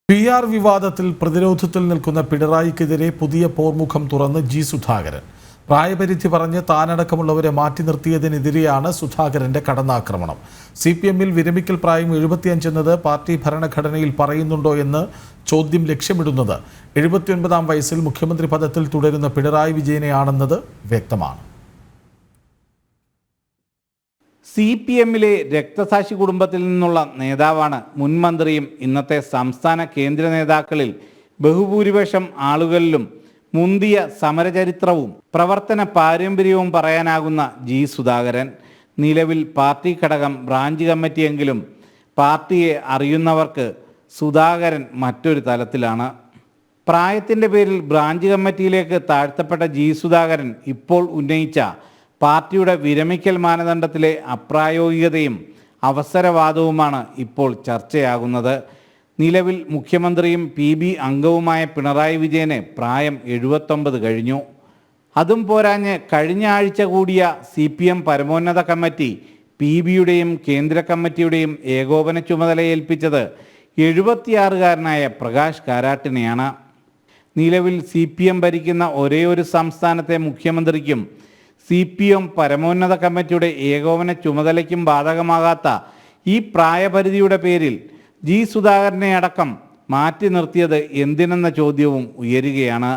PR വിവാദത്തിൽ പ്രതിരോധത്തിൽ നിൽക്കുന്ന പിണറായിക്കെതിരെ പുതിയ പോർമുഖം തുറന്ന് ജി സുധാകരൻ. പ്രായപരിധി പറഞ്ഞ് താനടക്കമുള്ളവരെ മാറ്റി നിർത്തിയതിനെതിരെയാണ് സുധാകരന്റെ കടന്നാക്രമണം. CPM-ൽ വിരമിക്കൽ പ്രായം 75 എന്നത് പാർട്ടി ഭരണഘടനയിൽ പറയുന്നുണ്ടോ എന്ന് ചോദ്യം ലക്ഷ്യമിടുന്നത് 79-ാം വയസ്സിൽ മുഖ്യമന്ത്രി പദത്തിൽ തുടരുന്ന പിണറായി വിജയനെയാണെന്നത് വ്യക്തമാണ്. CPM-ലെ രക്തസാക്ഷി കുടുംബത്തിൽ നിന്നുള്ള നേതാവാണ് മുൻ മന്ത്രിയും ഇന്നത്തെ സംസ്ഥാന കേന്ദ്ര നേതാക്കളിൽ ബഹുഭൂരിപക്ഷം ആളുകളിലും മുന്തിയ സമരചരിത്രവും പ്രവർത്തന പാരമ്പര്യവും പറയാനാകുന്ന ജി സുധാകരൻ. നിലവിൽ പാർട്ടി ഘടകം ബ്രാഞ്ച് കമ്മിറ്റിയെങ്കിലും പാർട്ടിയെ അറിയുന്നവർക്ക് സുധാകരൻ മറ്റൊരു തലത്തിലാണ്. പ്രായത്തിൻ്റെ പേരിൽ ബ്രാഞ്ച് കമ്മിറ്റിയിലേക്ക് താഴ്ത്തപ്പെട്ട ജി സുധാകരൻ ഇപ്പോൾ ഉന്നയിച്ച പാർട്ടിയുടെ വിരമിക്കൽ മാനദണ്ഡത്തിലെ അപ്രായോഗികതയും അവസരവാദവുമാണ് ഇപ്പോൾ ചർച്ചയാകുന്നത്. നിലവിൽ മുഖ്യമന്ത്രിയും PB അംഗവുമായ പിണറായി വിജയന് പ്രായം 79 കഴിഞ്ഞു. അതും പോരാഞ്ഞ് കഴിഞ്ഞ ആഴ്ച കൂടിയ CPM പരമോന്നത കമ്മിറ്റി PBയുടെയും കേന്ദ്ര കമ്മിറ്റിയുടെയും ഏകോപന ചുമതല ഏൽപ്പിച്ചത് 76-കാരനായ പ്രകാശ് കാരാട്ടിനെയാണ്. നിലവിൽ CPM ഭരിക്കുന്ന ഒരേയൊരു സംസ്ഥാനത്തെ മുഖ്യമന്ത്രിക്കും CPM പരമോന്നത കമ്മിറ്റിയുടെ ഏകോപന ചുമതലയ്ക്കും ബാധകമാകാത്ത ഈ പ്രായപരിധിയുടെ പേരിൽ ജി സുധാകരനെ അടക്കം മാറ്റി നിർത്തിയത് എന്തിനെന്ന ചോദ്യവും ഉയരുകയാണ്.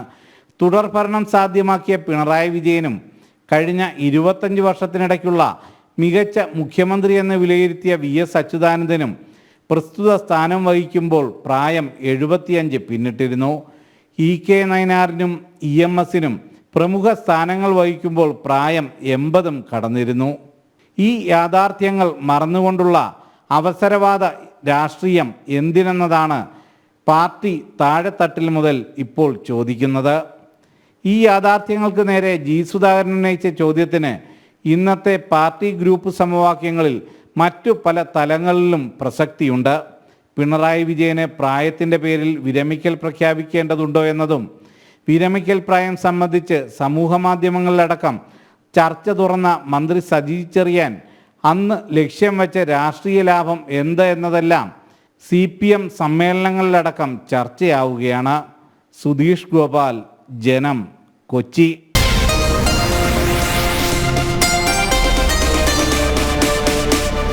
തുടർഭരണം സാധ്യമാക്കിയ പിണറായി വിജയനും കഴിഞ്ഞ 25 വർഷത്തിനിടയ്ക്കുള്ള മികച്ച മുഖ്യമന്ത്രി എന്ന് വിലയിരുത്തിയ VS അച്യുതാനന്ദനും പ്രസ്തുത സ്ഥാനം വഹിക്കുമ്പോൾ പ്രായം 75 പിന്നിട്ടിരുന്നു. EK നയനാറിനും EMSനും പ്രമുഖ സ്ഥാനങ്ങൾ വഹിക്കുമ്പോൾ പ്രായം 80 കടന്നിരുന്നു. ഈ യാഥാർത്ഥ്യങ്ങൾ മറന്നുകൊണ്ടുള്ള അവസരവാദ രാഷ്ട്രീയം എന്തിനെന്നതാണ് പാർട്ടി താഴെത്തട്ടിൽ മുതൽ ഇപ്പോൾ ചോദിക്കുന്നത്. ഈ യാഥാർത്ഥ്യങ്ങൾക്ക് നേരെ ജി സുധാകരൻ ഉന്നയിച്ച ചോദ്യത്തിന് ഇന്നത്തെ പാർട്ടി ഗ്രൂപ്പ് സമവാക്യങ്ങളിൽ മറ്റു പല തലങ്ങളിലും പ്രസക്തിയുണ്ട്. പിണറായി വിജയന് പ്രായത്തിൻ്റെ പേരിൽ വിരമിക്കൽ പ്രഖ്യാപിക്കേണ്ടതുണ്ടോ എന്നതും വിരമിക്കൽ പ്രായം സംബന്ധിച്ച് സമൂഹ മാധ്യമങ്ങളിലടക്കം ചർച്ച തുറന്ന മന്ത്രി സജി ചെറിയാൻ അന്ന് ലക്ഷ്യം വെച്ച രാഷ്ട്രീയ ലാഭം എന്ത് എന്നതെല്ലാം CPM സമ്മേളനങ്ങളിലടക്കം ചർച്ചയാവുകയാണ്. സുധീഷ് ഗോപാൽ, ജനം, കൊച്ചി.